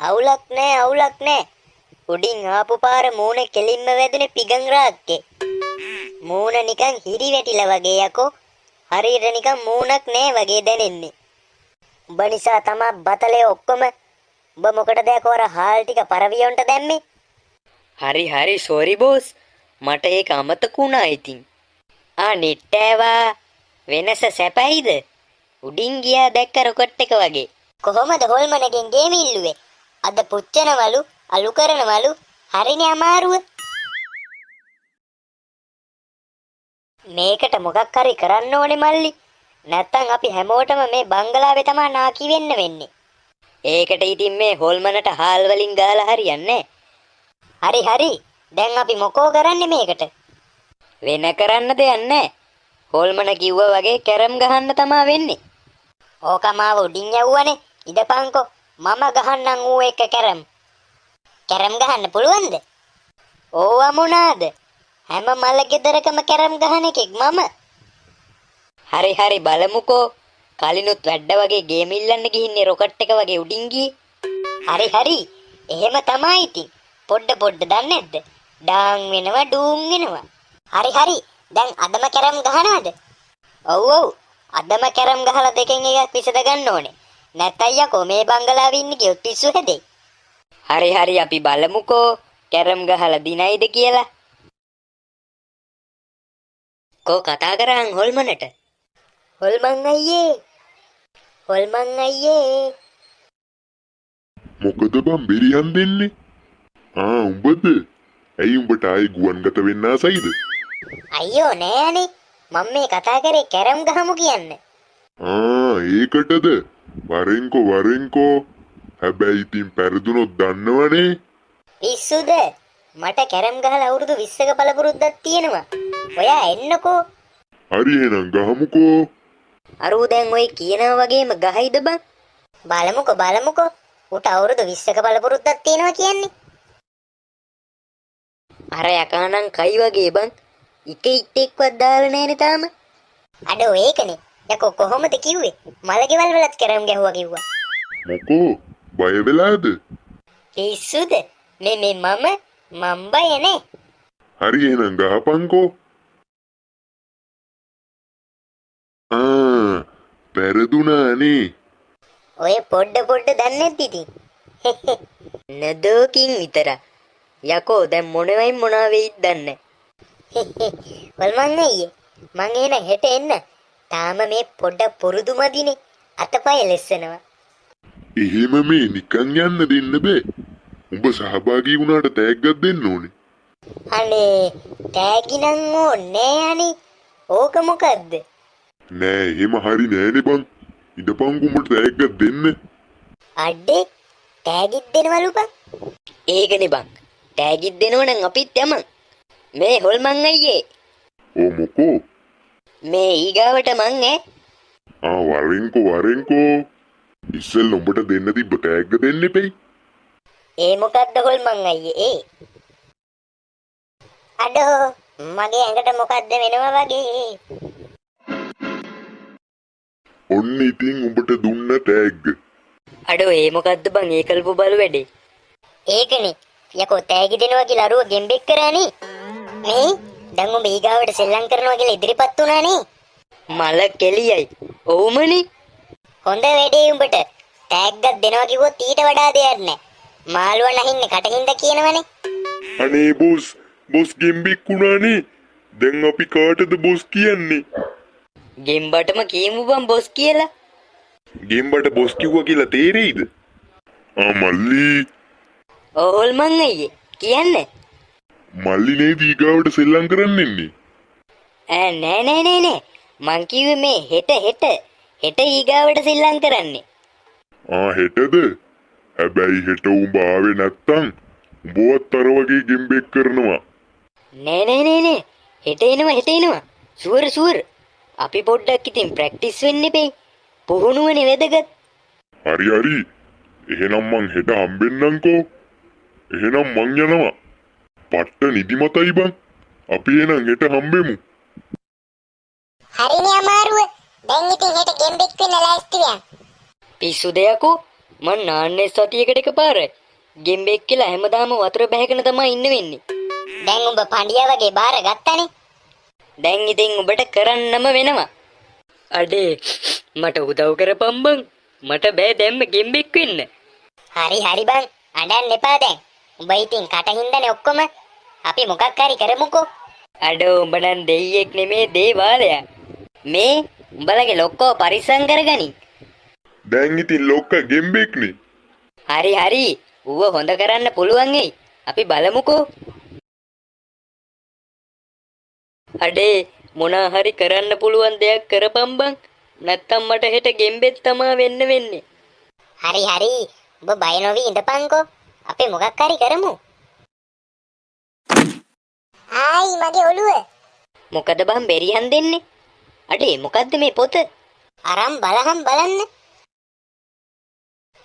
අවුලක් නෑ. උඩින් ආපු පාර මූණ කෙලින්ම වැදුනේ පිගන් රාක්කේ. මූණ නිකන් හිරි වැටිලා වගේ යකෝ. හරියට නිකන් මූණක් නෑ වගේ දැනෙන්නේ. උඹ නිසා තමා බතලේ ඔක්කොම. උඹ මොකටද යකෝ අර හාල් ටික පරවියොන්ට දැම්මේ? හරි සෝරි බෝස්. මට ඒක අමතක වුණා ඉතින්. නිට්ටෑවා වෙනස සැපයිද? උඩින් ගියා දැක්ක රොකට් එක වගේ. කොහොමද හොල්මනගෙන් ගේම ඉල්ලුවේ? අද පුච්චනවලු අලු කරනවලු හරිනේ අමාරුව. මේකට මොකක් හරි කරන්න ඕනේ මල්ලි. නැත්තම් අපි හැමෝටම මේ බංගලාවේ තමයි නාකි වෙන්න වෙන්නේ. ඒකට ඉතින් මේ හොල්මනට හාල් වලින් ගාලා හරියන්නේ නැහැ. හරි. දැන් අපි මොකෝ කරන්නේ මේකට? වෙන කරන්න දෙයක් නැහැ. හොල්මන කිව්වා වගේ කැරම් ගහන්න තමයි වෙන්නේ. ඕක මාව උඩින් යවුවනේ. ඉදපන්කෝ මම ගහන්නම් ඌ එක කැරම්. කැරම් ගහන්න පුළුවන්ද? ඕවා මොනාද? හැම මල ගෙදරකම කැරම් ගහන එකෙක් මම. හරි බලමුකෝ. කලිනුත් වැඩ වගේ ගේම් ඉල්ලන්න ගිහින්නේ රොකට් එක වගේ උඩින් ගියේ. හරි. එහෙම තමයි ඉතින්. පොඩ්ඩ දන්නේ නැද්ද? ඩාන් වෙනවා ඩූන් වෙනවා. හරි. දැන් අදම කැරම් ගහනවද? ඔව්. අදම කැරම් ගහලා දෙකෙන් එකක් විසඳ ගන්න ඕනේ. නැත්නම් යකෝ මේ බංගලාවේ ඉන්නේ කියොත් පිස්සු හැදෙයි. හරි අපි බලමුකෝ කැරම් ගහලා දිනයිද කියලා. කෝ කතා කරන් හොල්මනට. හොල්මන් අයියේ. මොකද බං බෙරිහන් දෙන්නේ? උඹද? ඇයි උඹට ආයි ගුවන්ගත වෙන්න ආසයිද? අයියෝ නෑනේ. මම මේ කතා කරේ කැරම් ගහමු කියන්න. ඒකටද? වරෙන්කෝ. හැබැයි ඉතින් පෙරදුනොත් දන්නවනේ. පිස්සුද? මට කැරම් ගහලා අවුරුදු 20ක බලපුරුද්දක් තියෙනවා. ඔයා එන්නකෝ. හරි එහෙනම් ගහමුකෝ. අරූ දැන් ඔය කියනවා වගේම ගහයිද බං? බලමුකෝ. උට අවුරුදු 20ක බලපුරුද්දක් තියෙනවා කියන්නේ. අර යකානම් කයි වගේ බං. ඉටෙක්වත් දාලා නැනේ තාම. අඩෝ ඒකනේ. යකෝ කොහොමද කිව්වේ? මලගෙවල් වලත් කැරම් ගැහුවා කිව්වා. මොකෝ? බය වෙලාද? පිස්සුද? මේ මම බය නේ. හරි එහෙනම් ගහපන්කෝ. පෙරදුනානේ. ඔය පොඩ්ඩ දන්නේ නැද්ද ඉතින්? නදෝකින් විතර. යකෝ දැන් මොනවා වෙයිද දන්නේ. වල්මන් අයියේ මං එන හෙට එන්න. තාම මේ පොඩ්ඩ පුරුදු මදිනේ. අතපය ලෙස්සනවා. එහෙම මේ නිකන් යන්න දෙන්න බෑ. උඹ සහභාගී වුණාට තෑග්ගක් දෙන්න ඕනේ. අනේ තෑගි නම් ඕනේ අනේ. ඕක මොකද්ද? නෑ එහෙම හරි නෑනේ බං. ඉඳපන් උඹට තෑග්ගක් දෙන්න. අඩේ තෑගිත් දෙනවලු බං. ඒකනේ බං. තෑගිත් දෙනවනම් අපිත් යමන්. මේ හොල්මන් අයියේ. මොකෝ? මේ ඊගාවට මං වරෙන්කෝ. ඉස්සෙල්ල උඹට දෙන්න තිබ්බ තෑග්ග දෙන්න එපෙයි. ඒ මොකද්ද හොල්මන් අයියේ? අඩෝ මගේ ඇඟට මොකද්ද වෙනවා වගේ? ඔන්න ඉතින් උඹට දුන්න තෑග්ග. අඩෝ ඒ මොකද්ද බං ඒ කල්ප බලු වැඩේ? ඒකනේ. යකෝ තෑගි දෙනවා කියලා අරුව ගෙම්බෙක් කරානේ. මේ දැන් උඹ ඊගාවට සෙල්ලම් කරනවා කියලා ඉදිරිපත් වුණානේ. මල කෙලියයි. ඔව්මනේ. හොඳ වැඩේ උඹට. තෑග්ගක් දෙනවා කිව්වොත් ඊට වඩා දෙයක් නැහැ. මාළුවා නැහින්නේ කටින්ද කියනවනේ. අනේ බොස් ගෙම්බෙක් වුණානේ. දැන් අපි කාටද බොස් කියන්නේ? ගෙම්බටම කියමු බං බොස් කියලා. ගෙම්බට බොස් කිව්වා කියලා තේරෙයිද? මල්ලි. හොල්මන් අයියේ කියන්නේ. මල්ලි නේද ඊගාවට සෙල්ලම් කරන්න එන්නේ? නෑ. මං කිව්වේ මේ හෙට ඊගාවට සෙල්ලම් කරන්නේ. හෙටද? හැබැයි හෙට උඹ ආවේ නැත්තම් උඹවත් අර වගේ ගෙම්බෙක් කරනවා. නෑ. හෙට එනවා. ෂුවර්. අපි පොඩ්ඩක් ඉතින් ප්‍රැක්ටිස් වෙන්න එපේ. පුහුණුවනේ වැදගත්. හරි. එහෙනම් මං හෙට හම්බෙන්නම්කෝ. එහෙනම් මං යනවා. පට්ට නිදිමතයි බං. අපි එහෙනම් හෙට හම්බෙමු. හරිනේ අමාරුව. දැන් ඉතින් හෙට ගෙම්බෙක් වෙන්න ලෑස්ති වෙන්න. පිස්සු දෙයකෝ. මං නාන්නේ සතියකට එකපාරයි. ගෙම්බෙක් කියලා හැමදාම වතුර බැහැගෙන තමයි ඉන්න වෙන්නේ. දැන් උඹ පඬියා වගේ බාර ගත්තනේ. දැන් ඉතින් ඔබට කරන්නම වෙනවා. අඩේ මට උදව් කරපම් බං. මට බෑ දැම්ම ගෙම්බෙක් වෙන්න. හරි හරි බං. අඬන්න එපා දැන්. උඹ ඉතින් කටින්දනේ ඔක්කොම. අපි මොකක් හරි කරමුකෝ. අඩෝ උඹ නම් දෙයියෙක් නෙමේ දේවාලයා. මේ උඹලගේ ලොක්කෝ පරිස්සම් කරගනි. දැන් ඉතින් ලොක්ක ගෙම්බෙක්නේ. හරි හරි. ඌව හොඳ කරන්න පුළුවන් එයි. අපි බලමුකෝ. අඩේ මොනා හරි කරන්න පුළුවන් දෙයක් කරපම් බං. නැත්තම් මට හෙට ගෙම්බෙත් තමා වෙන්න වෙන්නේ. හරි හරි. උඹ බය නොවි ඉඳපන්කෝ. අපි මොකක් හරි කරමු. ආයි මගේ ඔළුව. මොකද බං බෙරියන් දෙන්නේ? අඩේ මොකද්ද මේ පොත? අරන් බලහම් බලන්න.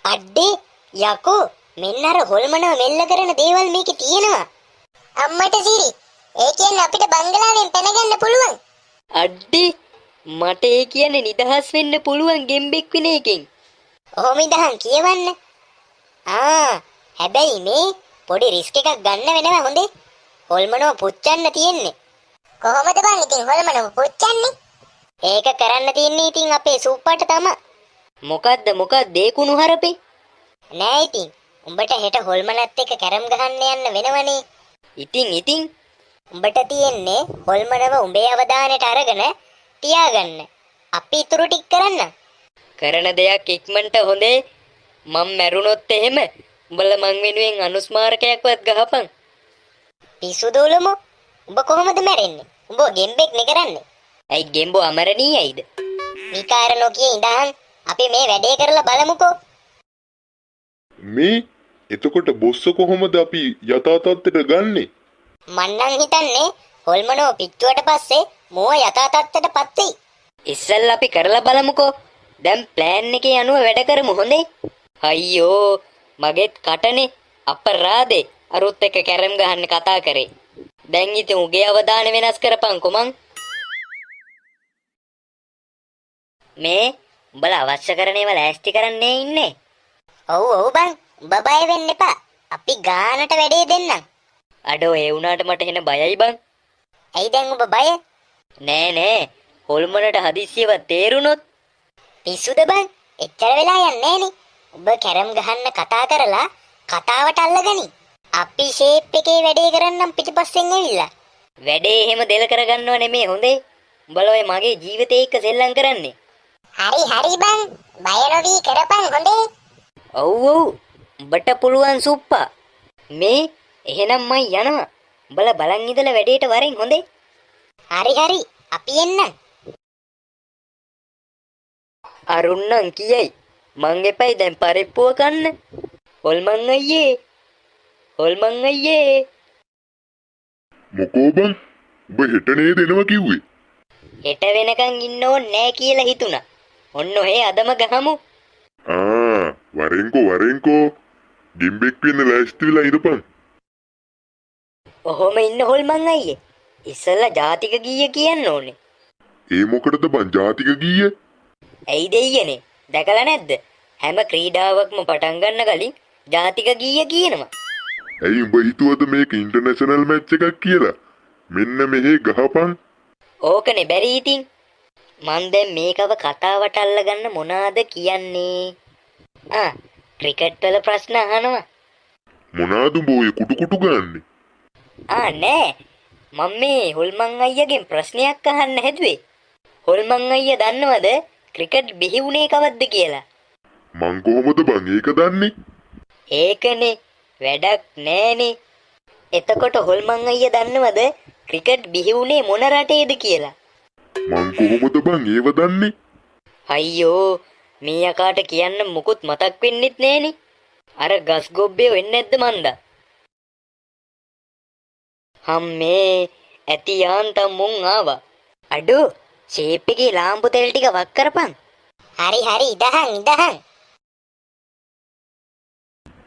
අඩේ යකෝ මෙන්න අර හොල්මනව මෙල්ල කරන දේවල් මේකේ තියෙනවා. අම්මට සිරි. ඒ කියන්නේ අපිට බංගලාවෙන් පැනගන්න පුළුවන්. අඩේ මට ඒ කියන්නේ නිදහස් වෙන්න පුළුවන් ගෙම්බෙක් වෙන එකෙන්. ඔහොම ඉඳහන් කියවන්න. හැබැයි මේ පොඩි රිස්ක් එකක් ගන්න වෙනවා හොඳේ. හොල්මනව පුච්චන්න තියෙන්නේ. කොහොමද බං ඉතින් හොල්මනව පුච්චන්නේ? ඒක කරන්න තියන්නේ ඉතින් අපේ සූප්පට තමයි. මොකද්ද දේකුණු හරපේ? නෑ ඉතින් උඹට හෙට හොල්මනත් එක්ක කැරම් ගහන්න යන්න වෙනවනේ. ඉතින් උඹට තියෙන්නේ හොල්මනව උඹේ අවධානයට අරගෙන තියාගන්න. අපි ඊටු ටික කරන්න. කරන දෙයක් ඉක්මනට හොඳේ. මම මැරුණොත් එහෙම උඹලා මං වෙනුවෙන් අනුස්මාරකයක්වත් ගහපන්. පිස්සු දෝලමෝ. උඹ කොහොමද මැරෙන්නේ? උඹ ගෙම්බෙක් නේ කරන්නේ. ඇයි ගෙම්බෝ අමරණීයයිද? විකාර නොකිය ඉඳහන් අපි මේ වැඩේ කරලා බලමුකෝ. මේ එතකොට බොස්ස කොහොමද අපි යථා තත්ත්වයට ගන්නෙ? මන්නම් හිතන්නේ හොල්මනෝ පිච්චුවට පස්සේ මෝ යථා තත්ත්වයටපත් වෙයි. ඉස්සෙල්ලා අපි කරලා බලමුකෝ. දැන් ප්ලෑන් එකේ අනුව වැඩ කරමු හොඳේ. අයියෝ මගෙත් කටනේ අපරාදේ අරුත් එක්ක කැරම් ගහන්න කතා කරේ. දැන් ඉතින් උගේ අවධානය වෙනස් කරපන්කෝ මං. මේ උඹලා අවශ්‍ය කරන ඒවා ලෑස්ති කරන්නේ ඉන්නේ. ඔව් බං. උඹ බය වෙන්න එපා. අපි ගානට වැඩේ දෙන්නම්. අඩෝ ඒ වුණාට මට එන බයයි බං. ඇයි දැන් උඹ බය? නෑ හොල්මනට හදිස්සියව තේරුණොත් පිස්සුද බං? එච්චර වෙලා යන්නේ නෑනේ. උඹ කැරම් ගහන්න කතා කරලා කතාවට අල්ලගනි. අපි ෂේප් එකේ වැඩේ කරන්නම් පිටිපස්සෙන් ඇවිල්ලා. වැඩේ එහෙම දෙල කරගන්නව නෙමේ හොඳේ. උඹලා ඔය මගේ ජීවිතේ එක්ක සෙල්ලම් කරන්නේ. හරි බං. බය නොවි කරපන් හොඳේ. ඔව් උඹට පුළුවන් සුප්පා. මේ එහෙනම් මං යනවා. උඹලා බලන් ඉඳලා වැඩේට වරෙන් හොඳේ. හරි අපි එන්නම්. අරුන්නම් කියයි මං එපයි දැන් පරිප්පුව කන්න. හොල්මන් අයියේ මොකෝ බං? ඔබ හෙට නේද එනවා කිව්වේ? හෙට වෙනකන් ඉන්න ඕනේ නෑ කියලා හිතුණා. ඔන්න ඔහේ අදම ගහමු. වරෙන්කෝ. ගෙම්බෙක් වෙන්න ලෑස්ති වෙලා ඉඳපන්. ඔහොම ඉන්න හොල්මන් අයියේ. ඉස්සෙල්ලා ජාතික ගීය කියන්න ඕනේ. ඒ මොකටද බං ජාතික ගීය? ඇයි දෙයියනේ දැකලා නැද්ද? හැම ක්‍රීඩාවක්ම පටන් ගන්න කලින් ජාතික ගීය කියනවා. ඇයි උඹ හිතුවද මේක ඉන්ටර්නැෂනල් මැච් එකක් කියලා? මෙන්න මෙහෙ ගහපන්. ඕකනේ බැරි ඉතින්. මං දැන් මේකව කතාවට අල්ලගන්න මොනවාද කියන්නේ? ක්‍රිකට් වල ප්‍රශ්න අහනවා. මොනවාද උඹ ඔය කුටු ගන්නේ? නෑ. මම මේ හොල්මන් අයියගෙන් ප්‍රශ්නයක් අහන්න හැදුවේ. හොල්මන් අයියා දන්නවද ක්‍රිකට් බිහි වුණේ කවද්ද කියලා? මං කොහොමද බං ඒක දන්නේ? ඒකනේ වැඩක් නෑනේ. එතකොට හොල්මන් අයියා දන්නවද ක්‍රිකට් බිහි වුණේ මොන රටේද කියලා? මං කොහොමද බං ඒව දන්නේ? අයියෝ මේ යකාට කියන්න මුකුත් මතක් වෙන්නෙත් නෑනේ. අර ගස් ගොබ්බේ වෙන්නේ නැද්ද මන්දා? හම්මේ ඇති යාන්තම් මුං ආවා. අඩෝ ෂේප් එකේ ලාම්පු තෙල් ටික වක් කරපන්. හරි ඉදහන්.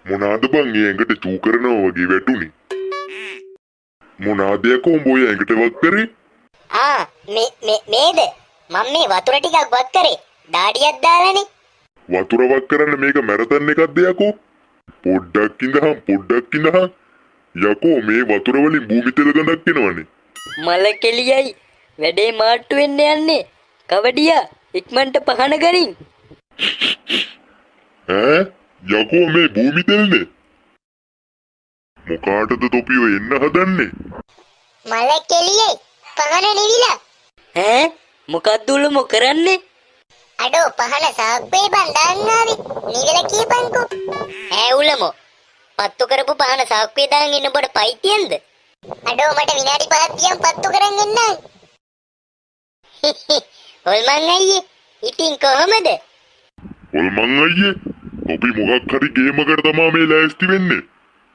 මොනාද බං ඒ ඇඟට චූ කරනවා වගේ වැටුනේ? මොනාද යකෝ උඹ ඔය ඇඟට වක් කරේ? මේද මම මේ වතුර ටිකක් වත් කරේ දාඩියක් දාලානේ. වතුරවක් කරන්න මේක මැරතන් එකක්ද යකෝ? පොඩ්ඩක් ඉඳහන් යකෝ මේ වතුර වලින් භූමි තෙල ගඳක් එනවනේ. මල කෙලියයි වැඩේ මාට්ටු වෙන්න යන්නේ. කවඩියා ඉක්මනට පහන ගනින්. ඈ යකෝ මේ භූමි තෙල්නේ. මොකාටද තොපියෝ එන්න හදන්නේ? මල කෙලියේ පහන නිවිලා. ඈ මොකද්ද උළුම කරන්නේ? අඩෝ පහන සාක්කුවේ බන් දාන්නාවි. නිවිලා කියපන්කෝ. ඈ උලමෝ. පත්තු කරපු පහන සාක්කුවේ දාන් ඉන්න බඩ පයිතියෙන්ද? අඩෝ මට විනාඩි 5ක් තියන් පත්තු කරන් එන්නම්. හොල්මන් අයියේ ඉතින් කොහමද? හොල්මන් අයියේ තොපි මොකක් හරි ගේමකට තමා මේ ලෑස්ති වෙන්නේ.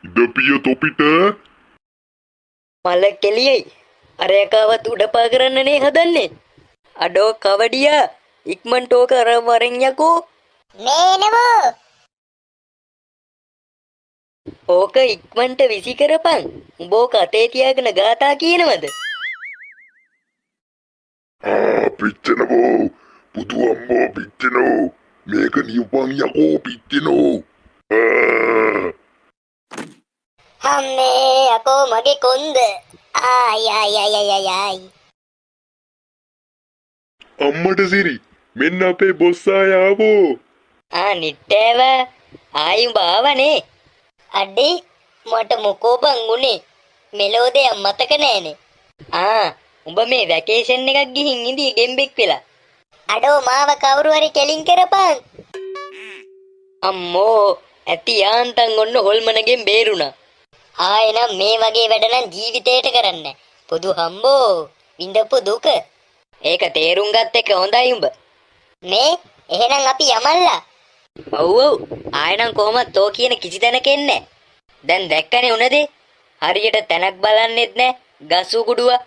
ඉදපිය තොපිට මල කෙලියයි අරයකාවත් උඩපා කරන්නනේ හදන්නේ. අඩෝ කවඩියා ඉක්මනට ඕක අර වරෙන් යකෝ. නේනවෝ. ඕක ඉක්මනට විසි කරපන්. උඹ ඕක අතේ තියාගෙන ගාතා කියනවද? පිච්චෙනවෝ පුදු අම්මෝ පිච්චෙනෝ මේක නියුපන් යකෝ පිච්චෙනෝ. අම්මේ අකෝ මගේ කොන්ද. ආයි. අම්මට සිරි මෙන්න අපේ බොස්සා යාවෝ. නිට්ටෑව ආයි උඹ ආවනේ. අඩේ මට මොකෝ බං උනේ. මෙලෝ දෙයක් මතක නෑනේ. උඹ මේ වැකේෂන් එකක් ගිහින් ඉඳී ගෙම්බෙක් වෙලා. අඩෝ මාව කවුරු හරි කෙලින් කරපන්. අම්මෝ ඇති යාන්තන් ඔන්න හොල්මනගෙන් බේරුණා. ආයෙනම් මේ වගේ වැඩ නම් ජීවිතේට කරන්න. පොදු හම්බෝ විඳපු දුක. ඒක තේරුම් ගත්ත එක හොඳයි උඹ. මේ එහෙනම් අපි යමල්ලා. ඔව් ආයෙනම් කොහොමද තෝ කියන කිසි තැනක එන්නේ. දැන් දැක්කනේ උනදේ. හරියට තැනක් බලන්නෙත් නෑ. ගස් උගුඩුවා